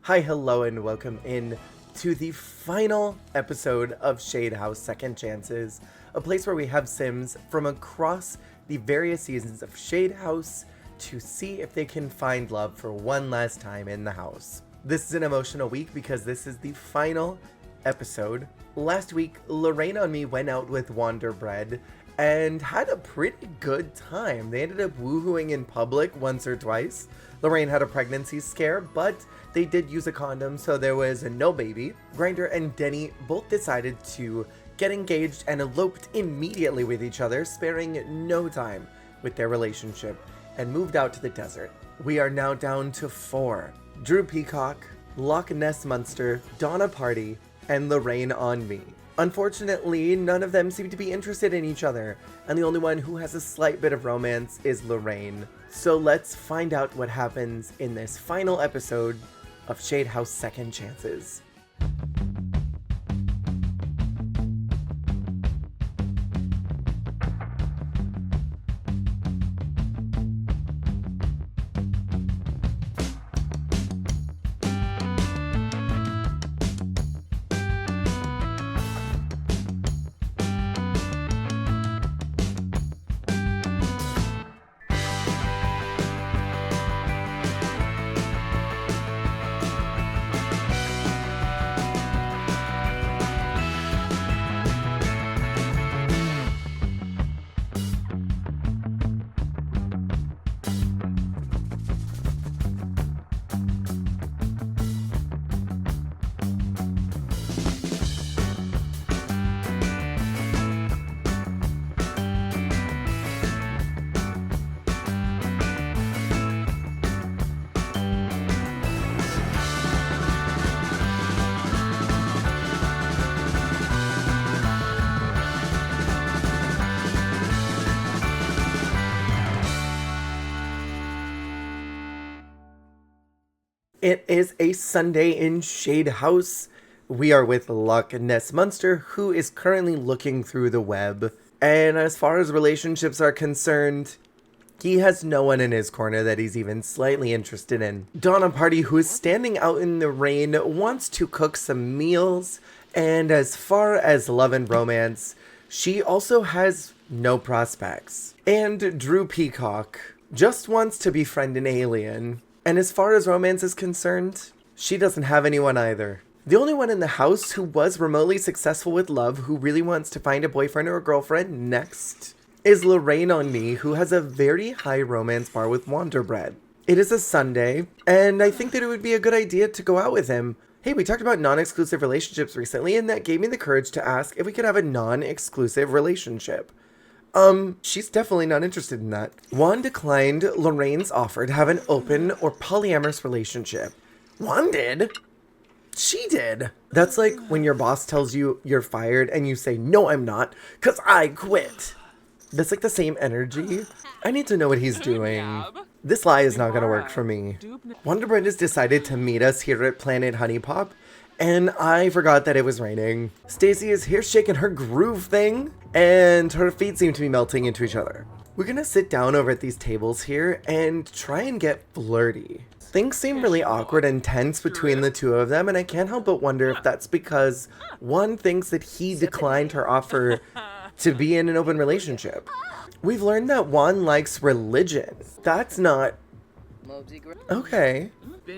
Hi, hello, and welcome in to the final episode of Shade House Second Chances, a place where we have Sims from across the various seasons of Shade House to see if they can find love for one last time in the house. This is an emotional week because this is the final episode. Last week, Lorraine and me went out with Wanderbread and had a pretty good time. They ended up woohooing in public once or twice. Lorraine had a pregnancy scare, but they did use a condom, so there was no baby. Grinder and Denny both decided to get engaged and eloped immediately with each other, sparing no time with their relationship, and moved out to the desert. We are now down to 4. Drew Peacock, Loch Ness Monster, Donna Party, and Lorraine on me. Unfortunately, none of them seem to be interested in each other, and the only one who has a slight bit of romance is Lorraine. So let's find out what happens in this final episode of Shade House Second Chances. It is a Sunday in Shade House. We are with Loch Ness Monster, who is currently looking through the web. And as far as relationships are concerned, he has no one in his corner that he's even slightly interested in. Donna Party, who is standing out in the rain, wants to cook some meals. And as far as love and romance, she also has no prospects. And Drew Peacock just wants to befriend an alien. And as far as romance is concerned, she doesn't have anyone either. The only one in the house who was remotely successful with love, who really wants to find a boyfriend or a girlfriend next, is Lorraine on me, who has a very high romance bar with Wanderbread. It is a Sunday, and I think that it would be a good idea to go out with him. Hey, we talked about non-exclusive relationships recently, and that gave me the courage to ask if we could have a non-exclusive relationship. She's definitely not interested in that. Juan declined Lorraine's offer to have an open or polyamorous relationship. Juan did? She did. That's like when your boss tells you you're fired and you say, "No, I'm not, 'cause I quit." That's like the same energy. I need to know what he's doing. This lie is not gonna work for me. Wanderbread has decided to meet us here at Planet Honeypop, and I forgot that it was raining. Stacy is here shaking her groove thing, and her feet seem to be melting into each other. We're gonna sit down over at these tables here and try and get flirty. Things seem really awkward and tense between the two of them, and I can't help but wonder if that's because one thinks that he declined her offer to be in an open relationship. We've learned that Juan likes religion. That's not... Okay.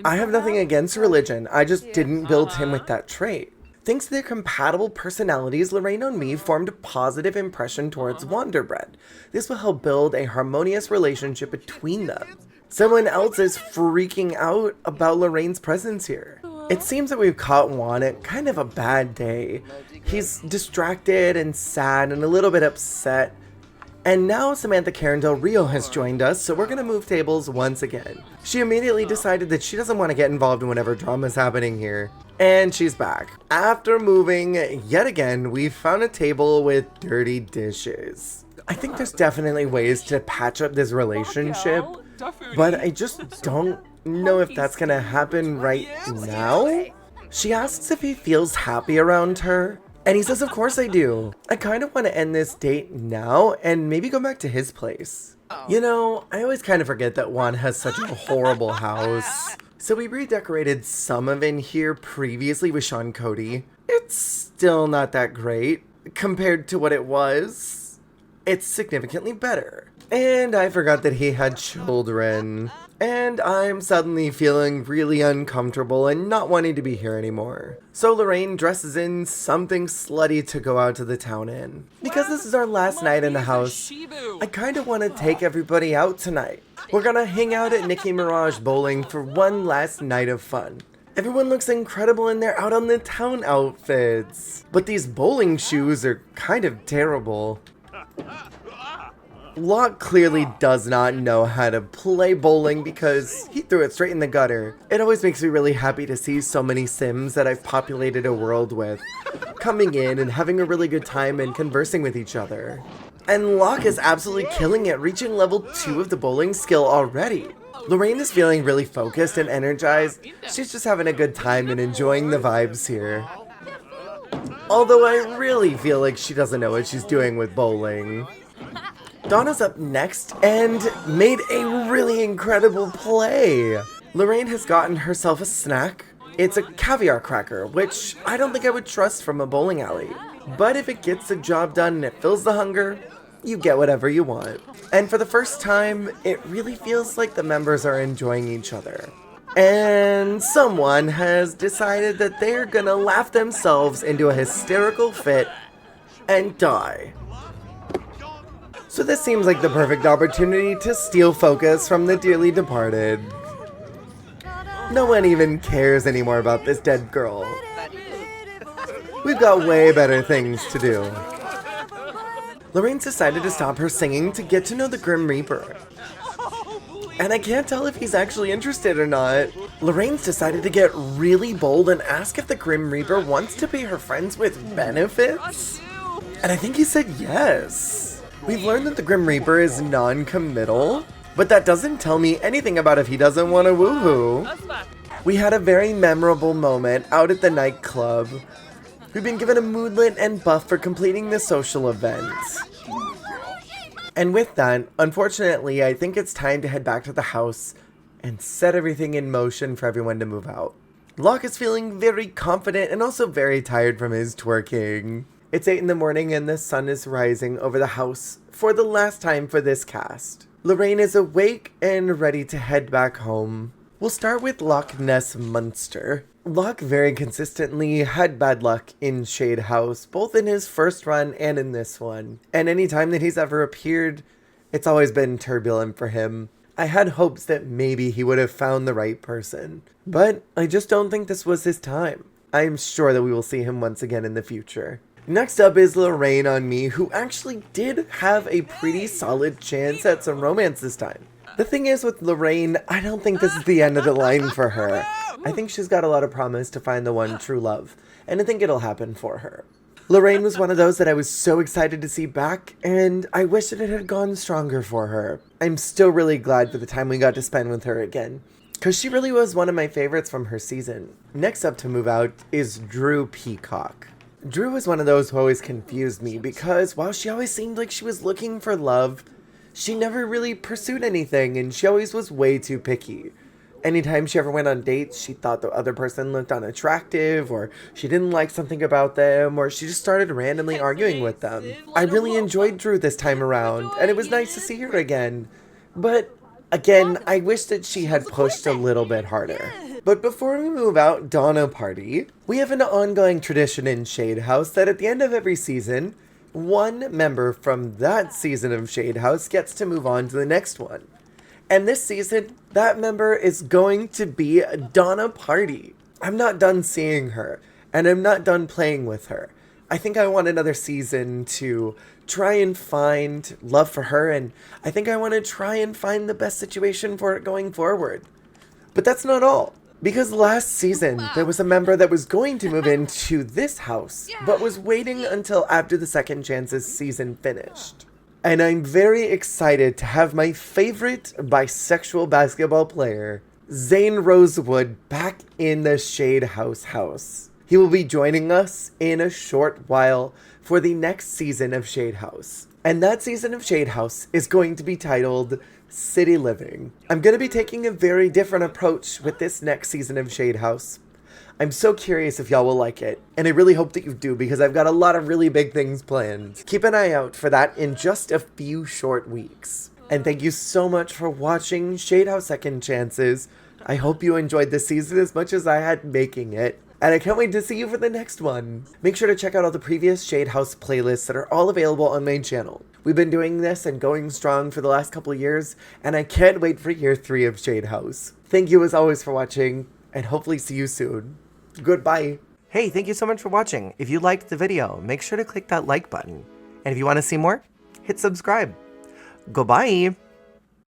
I have nothing against religion, I just didn't build him with that trait. Thanks to their compatible personalities, Lorraine and me formed a positive impression towards Wanderbread. This will help build a harmonious relationship between them. Someone else is freaking out about Lorraine's presence here. It seems that we've caught Juan at kind of a bad day. He's distracted and sad and a little bit upset. And now Samantha Karen Del Rio has joined us, so we're gonna move tables once again. She immediately decided that she doesn't want to get involved in whatever drama's happening here. And she's back. After moving yet again, we found a table with dirty dishes. I think there's definitely ways to patch up this relationship, but I just don't know if that's gonna happen right now. She asks if he feels happy around her, and he says, of course I do. I kind of want to end this date now and maybe go back to his place. You know, I always kind of forget that Juan has such a horrible house. So we redecorated some of in here previously with Sean Cody. It's still not that great. Compared to what it was, it's significantly better. And I forgot that he had children. And I'm suddenly feeling really uncomfortable and not wanting to be here anymore. So Lorraine dresses in something slutty to go out to the town in. Because this is our last night in the house, I kind of want to take everybody out tonight. We're gonna hang out at Nicki Mirage Bowling for one last night of fun. Everyone looks incredible in their out on the town outfits. But these bowling shoes are kind of terrible. Locke clearly does not know how to play bowling because he threw it straight in the gutter. It always makes me really happy to see so many Sims that I've populated a world with coming in and having a really good time and conversing with each other. And Locke is absolutely killing it, reaching level 2 of the bowling skill already. Lorraine is feeling really focused and energized. She's just having a good time and enjoying the vibes here. Although I really feel like she doesn't know what she's doing with bowling. Donna's up next and made a really incredible play. Lorraine has gotten herself a snack. It's a caviar cracker, which I don't think I would trust from a bowling alley. But if it gets the job done and it fills the hunger, you get whatever you want. And for the first time, it really feels like the members are enjoying each other. And someone has decided that they're gonna laugh themselves into a hysterical fit and die. So this seems like the perfect opportunity to steal focus from the dearly departed. No one even cares anymore about this dead girl. We've got way better things to do. Lorraine's decided to stop her singing to get to know the Grim Reaper. And I can't tell if he's actually interested or not. Lorraine's decided to get really bold and ask if the Grim Reaper wants to be her friends with benefits. And I think he said yes. We've learned that the Grim Reaper is non-committal, but that doesn't tell me anything about if he doesn't want to woohoo. We had a very memorable moment out at the nightclub. We've been given a moodlet and buff for completing the social event. And with that, unfortunately, I think it's time to head back to the house and set everything in motion for everyone to move out. Locke is feeling very confident and also very tired from his twerking. It's 8 in the morning and the sun is rising over the house for the last time for this cast. Lorraine is awake and ready to head back home. We'll start with Loch Ness Monster. Locke very consistently had bad luck in Shade House, both in his first run and in this one. And any time that he's ever appeared, it's always been turbulent for him. I had hopes that maybe he would have found the right person, but I just don't think this was his time. I am sure that we will see him once again in the future. Next up is Lorraine on me, who actually did have a pretty solid chance at some romance this time. The thing is with Lorraine, I don't think this is the end of the line for her. I think she's got a lot of promise to find the one true love, and I think it'll happen for her. Lorraine was one of those that I was so excited to see back, and I wish that it had gone stronger for her. I'm still really glad for the time we got to spend with her again, because she really was one of my favorites from her season. Next up to move out is Drew Peacock. Drew was one of those who always confused me because while she always seemed like she was looking for love, she never really pursued anything and she always was way too picky. Anytime she ever went on dates, she thought the other person looked unattractive or she didn't like something about them or she just started randomly arguing with them. I really enjoyed Drew this time around and it was nice to see her again. But again, I wish that she had pushed a little bit harder. But before we move out Donna party, we have an ongoing tradition in Shade House that at the end of every season, one member from that season of Shade House gets to move on to the next one. And this season, that member is going to be Donna Party. I'm not done seeing her, and I'm not done playing with her. I think I want another season to try and find love for her, and I think I want to try and find the best situation for it going forward. But that's not all. Because last season, there was a member that was going to move into this house, but was waiting until after the Second Chances season finished. And I'm very excited to have my favorite bisexual basketball player, Zane Rosewood, back in the Shade house. He will be joining us in a short while for the next season of Shade House. And that season of Shade House is going to be titled City Living. I'm going to be taking a very different approach with this next season of Shade House. I'm so curious if y'all will like it, and I really hope that you do because I've got a lot of really big things planned. Keep an eye out for that in just a few short weeks. And thank you so much for watching Shade House Second Chances. I hope you enjoyed this season as much as I had making it. And I can't wait to see you for the next one. Make sure to check out all the previous Shade House playlists that are all available on my channel. We've been doing this and going strong for the last couple of years, and I can't wait for year 3 of Shade House. Thank you as always for watching, and hopefully see you soon. Goodbye. Hey, thank you so much for watching. If you liked the video, make sure to click that like button. And if you want to see more, hit subscribe. Goodbye.